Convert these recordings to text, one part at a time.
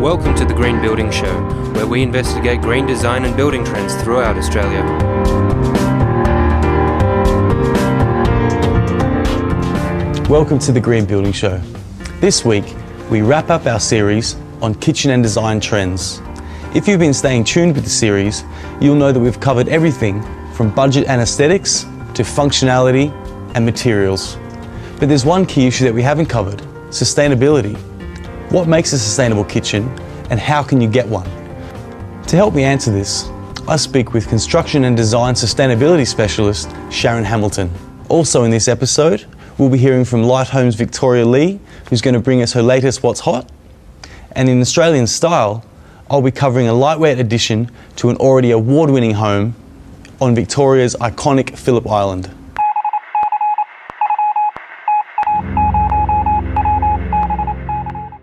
Welcome to the Green Building Show, where we investigate green design and building trends throughout Australia. Welcome to the Green Building Show. This week, we wrap up our series on kitchen and design trends. If you've been staying tuned with the series, you'll know that we've covered everything from budget and aesthetics to functionality and materials. But there's one key issue that we haven't covered: sustainability. What makes a sustainable kitchen and how can you get one? To help me answer this, I speak with construction and design sustainability specialist Sharon Hamilton. Also in this episode, we'll be hearing from Light Home's Victoria Lee, who's going to bring us her latest What's Hot. And in Australian style, I'll be covering a lightweight addition to an already award-winning home on Victoria's iconic Phillip Island.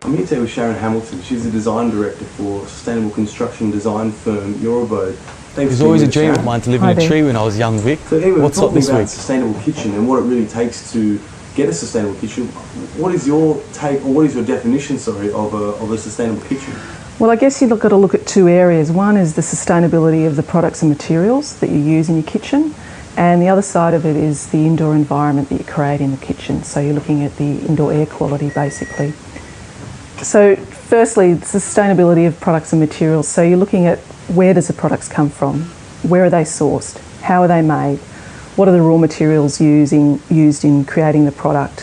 I'm here today with Sharon Hamilton. She's the design director for sustainable construction design firm Your Abode. It was always a dream of mine to live in a tree when I was young, Vic. So anyway, what's up this week? Sustainable kitchen and what it really takes to get a sustainable kitchen. What is your take, or what is your definition, of a sustainable kitchen? Well, I guess you've got to look at two areas. One is the sustainability of the products and materials that you use in your kitchen, and the other side of it is the indoor environment that you create in the kitchen. So you're looking at the indoor air quality, basically. So firstly, the sustainability of products and materials. So you're looking at where does the products come from? Where are they sourced? How are they made? What are the raw materials used in creating the product?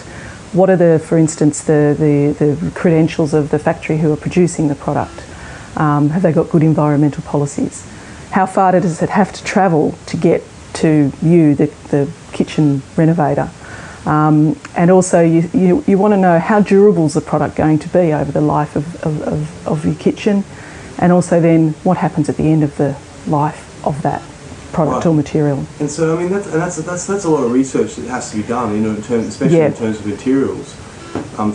What are for instance, the credentials of the factory who are producing the product? Have they got good environmental policies? How far does it have to travel to get to you, the kitchen renovator? And also you want to know how durable is the product going to be over the life of your kitchen, and also then what happens at the end of the life of that product or material. And so I mean that's a lot of research that has to be done, especially in terms of materials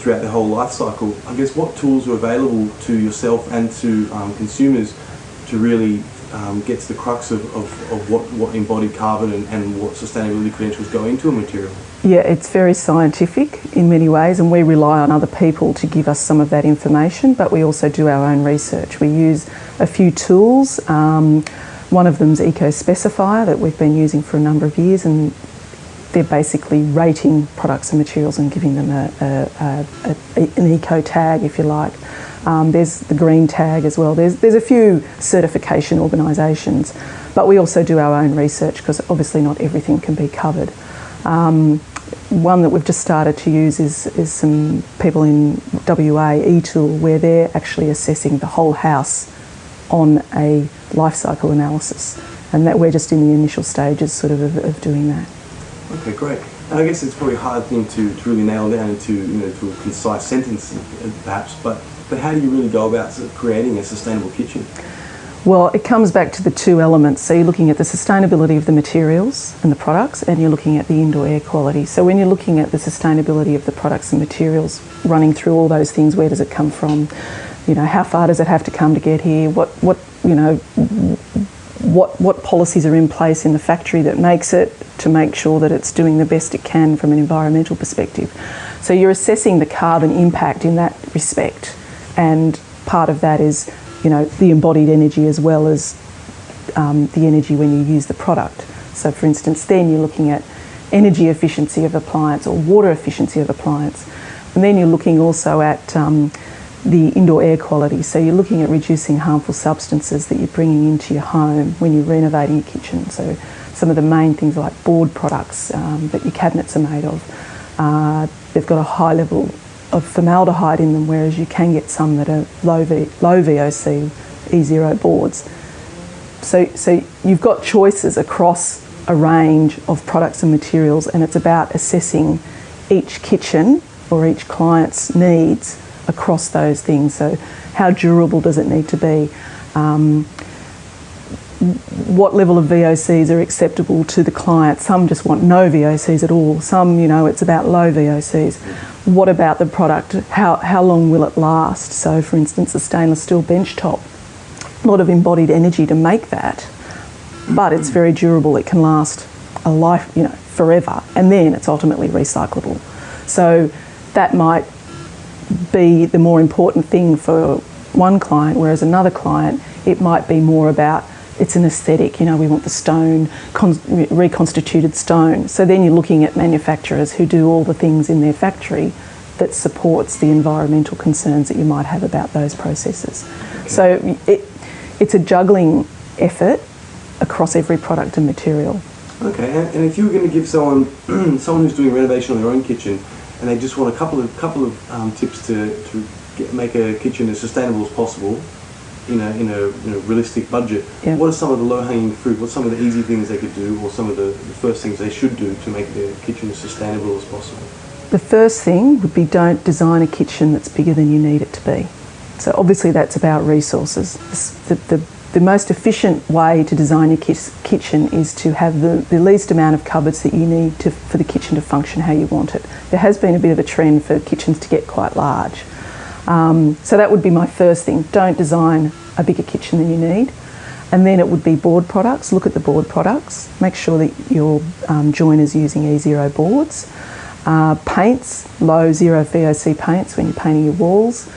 throughout the whole life cycle. I guess what tools are available to yourself and to consumers to really get to the crux of what embodied carbon and what sustainability credentials go into a material? Yeah, it's very scientific in many ways, and we rely on other people to give us some of that information, but we also do our own research. We use a few tools. One of them is Eco-Specifier that we've been using for a number of years, and they're basically rating products and materials and giving them an eco tag, if you like. There's the green tag as well. There's a few certification organisations, but we also do our own research because obviously not everything can be covered. One that we've just started to use is some people in WA, eTool, where they're actually assessing the whole house on a life cycle analysis, and that we're just in the initial stages of doing that. Okay, great. And I guess it's probably a hard thing to really nail down into to a concise sentence, perhaps, but how do you really go about creating a sustainable kitchen? Well, it comes back to the two elements. So you're looking at the sustainability of the materials and the products, and you're looking at the indoor air quality. So when you're looking at the sustainability of the products and materials, running through all those things, where does it come from? How far does it have to come to get here? What policies are in place in the factory that makes it to make sure that it's doing the best it can from an environmental perspective. So you're assessing the carbon impact in that respect, and part of that is the embodied energy as well as the energy when you use the product. So for instance, then you're looking at energy efficiency of appliance or water efficiency of appliance, and then you're looking also at the indoor air quality. So you're looking at reducing harmful substances that you're bringing into your home when you're renovating your kitchen. So some of the main things like board products that your cabinets are made of, they've got a high level of formaldehyde in them, whereas you can get some that are low VOC, E0 boards. So you've got choices across a range of products and materials, and it's about assessing each kitchen or each client's needs across those things. So how durable does it need to be? What level of VOCs are acceptable to the client? Some just want no VOCs at all. Some, it's about low VOCs. What about the product? How long will it last? So for instance, a stainless steel bench top, a lot of embodied energy to make that, but it's very durable. It can last a life, forever, and then it's ultimately recyclable. So that might be the more important thing for one client, whereas another client, it might be more about it's an aesthetic, we want the stone, reconstituted stone. So then you're looking at manufacturers who do all the things in their factory that supports the environmental concerns that you might have about those processes. Okay. So it's a juggling effort across every product and material. Okay, and if you were going to give someone who's doing renovation on their own kitchen, and they just want a couple of tips to make a kitchen as sustainable as possible in a realistic budget, yeah. What are some of the low-hanging fruit? What's some of the easy things they could do, or some of the first things they should do to make their kitchen as sustainable as possible? The first thing would be, don't design a kitchen that's bigger than you need it to be. So obviously that's about resources. The most efficient way to design your kitchen is to have the least amount of cupboards that you need for the kitchen to function how you want it. There has been a bit of a trend for kitchens to get quite large. So that would be my first thing. Don't design a bigger kitchen than you need. And then it would be board products. Look at the board products. Make sure that your joiner's using E0 boards. Paints, low zero VOC paints when you're painting your walls.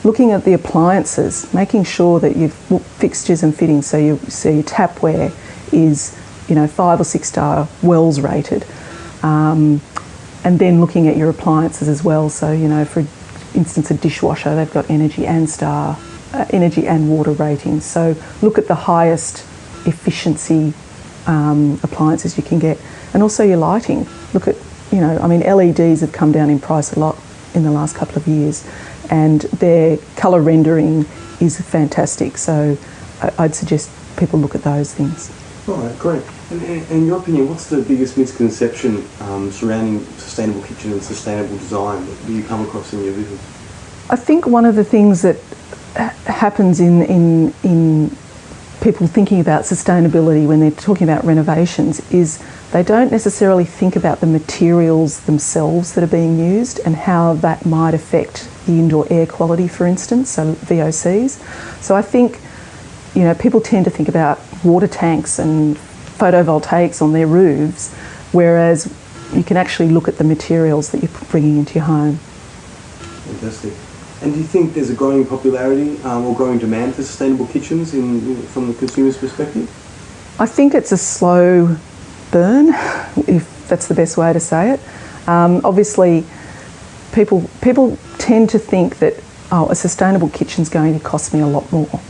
Looking at the appliances, making sure that you've fixtures and fittings, so your tapware is 5 or 6 star Wells rated. And then looking at your appliances as well. So for instance, a dishwasher, they've got energy and water ratings. So look at the highest efficiency appliances you can get. And also your lighting. Look at, LEDs have come down in price a lot in the last couple of years, and their colour rendering is fantastic. So I'd suggest people look at those things. All right, great. And in your opinion, what's the biggest misconception surrounding sustainable kitchen and sustainable design that you come across in your business? I think one of the things that happens in people thinking about sustainability when they're talking about renovations is they don't necessarily think about the materials themselves that are being used and how that might affect the indoor air quality, for instance, so VOCs. So I think, people tend to think about water tanks and photovoltaics on their roofs, whereas you can actually look at the materials that you're bringing into your home. Fantastic. And do you think there's a growing popularity or growing demand for sustainable kitchens from the consumer's perspective? I think it's a slow burn, if that's the best way to say it. Obviously, people tend to think that, a sustainable kitchen's going to cost me a lot more.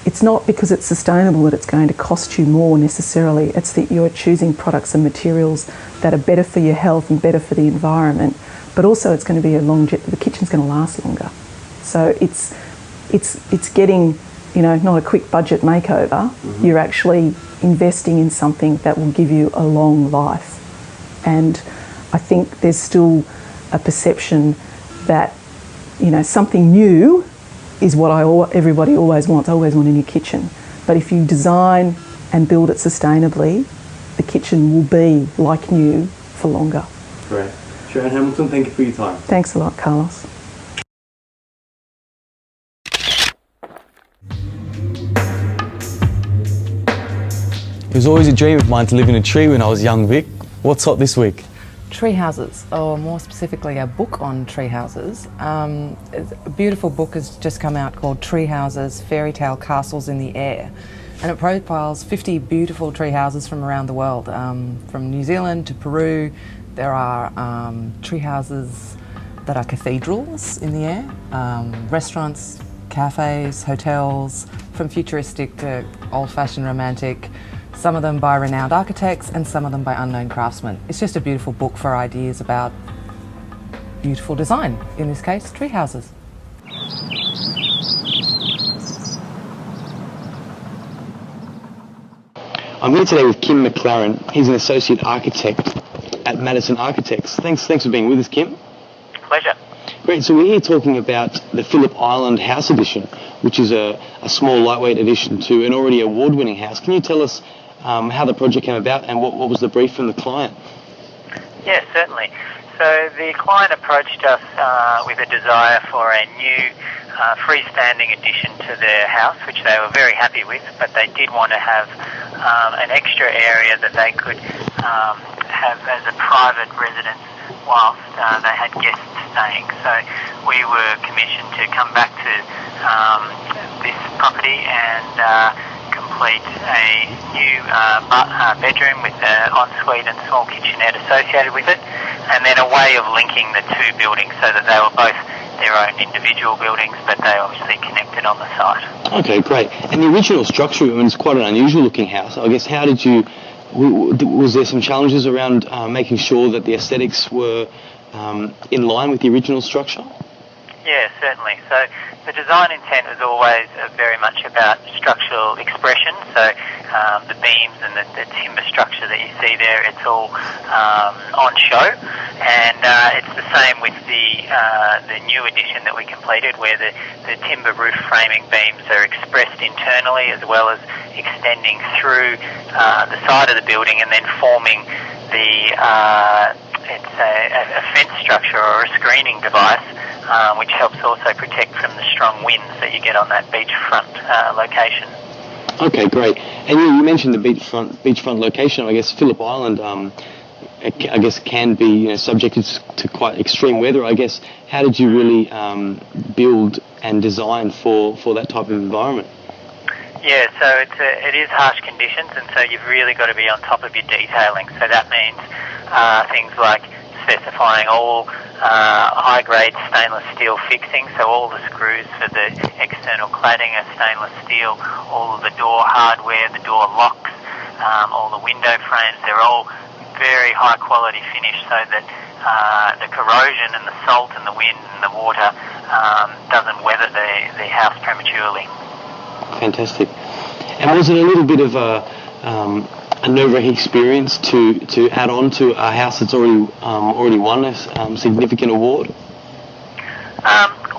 It's not because it's sustainable that it's going to cost you more necessarily. It's that you're choosing products and materials that are better for your health and better for the environment, but also it's going to be the kitchen's going to last longer. So it's getting, not a quick budget makeover. Mm-hmm. You're actually investing in something that will give you a long life. And I think there's still a perception that, something new is what everybody always wants. I always want a new kitchen. But if you design and build it sustainably, the kitchen will be like new for longer. Great. Sharon Hamilton, thank you for your time. Thanks a lot, Carlos. It was always a dream of mine to live in a tree when I was young, Vic. What's hot this week? Tree houses, or more specifically a book on tree houses. A beautiful book has just come out called Tree Houses, Fairy Tale Castles in the Air. And it profiles 50 beautiful tree houses from around the world, from New Zealand to Peru. There are tree houses that are cathedrals in the air, restaurants, cafes, hotels, from futuristic to old-fashioned romantic, some of them by renowned architects and some of them by unknown craftsmen. It's just a beautiful book for ideas about beautiful design, in this case, tree houses. I'm here today with Kim McLaren. He's an associate architect at Maddison Architects. Thanks for being with us, Kim. Pleasure. Great. So we're here talking about the Phillip Island House Edition, which is a small, lightweight addition to an already award-winning house. Can you tell us how the project came about and what was the brief from the client? Yes, certainly. So the client approached us with a desire for a new freestanding addition to their house, which they were very happy with, but they did want to have an extra area that they could have as a private residence whilst they had guests staying. So we were commissioned to come back to this property and complete a new bedroom with an ensuite and small kitchenette associated with it, and then a way of linking the two buildings so that they were both their own individual buildings, but they obviously connected on the site. Okay, great. And the original structure, I mean, it's quite an unusual looking house. I guess, how did you, was there some challenges around making sure that the aesthetics were in line with the original structure? Yeah, certainly. So the design intent was always very much about structural expression. So the beams and the timber structure that you see there, it's all on show. And it's the same with the new addition that we completed, where the timber roof framing beams are expressed internally as well as extending through the side of the building and then forming it's a fence structure or a screening device, which helps also protect from the strong winds that you get on that beachfront location. Okay, great. And you mentioned the beachfront location. I guess Phillip Island, I guess, can be subjected to quite extreme weather. I guess, how did you really build and design for that type of environment? Yeah, so it is harsh conditions, and so you've really got to be on top of your detailing. So that means things like specifying all high-grade stainless steel fixing, so all the screws for the external cladding are stainless steel, all of the door hardware, the door locks, all the window frames, they're all very high-quality finish so that the corrosion and the salt and the wind and the water doesn't weather the house prematurely. Fantastic. And was it a little bit of a nerve-wracking experience to add on to a house that's already won a significant award?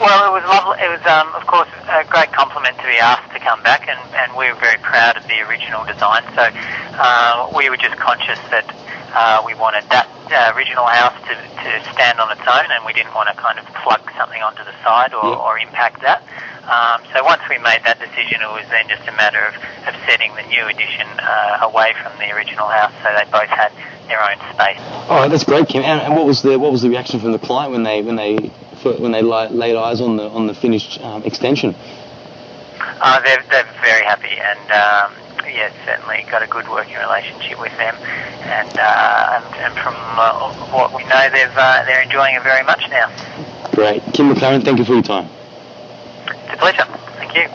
Well, it was lovely. It was, of course, a great compliment to be asked to come back, and we were very proud of the original design. So we were just conscious that we wanted that original house to stand on its own, and we didn't want to kind of plug something onto the side or impact that. So once we made that decision, it was then just a matter of setting the new addition away from the original house, so they both had their own space. All right, that's great, Kim. And what was the reaction from the client when they laid eyes on the finished extension? They're very happy, and yes, certainly got a good working relationship with them, and from what we know, they're enjoying it very much now. Great, Kim McLaren, thank you for your time. It's a pleasure. Thank you.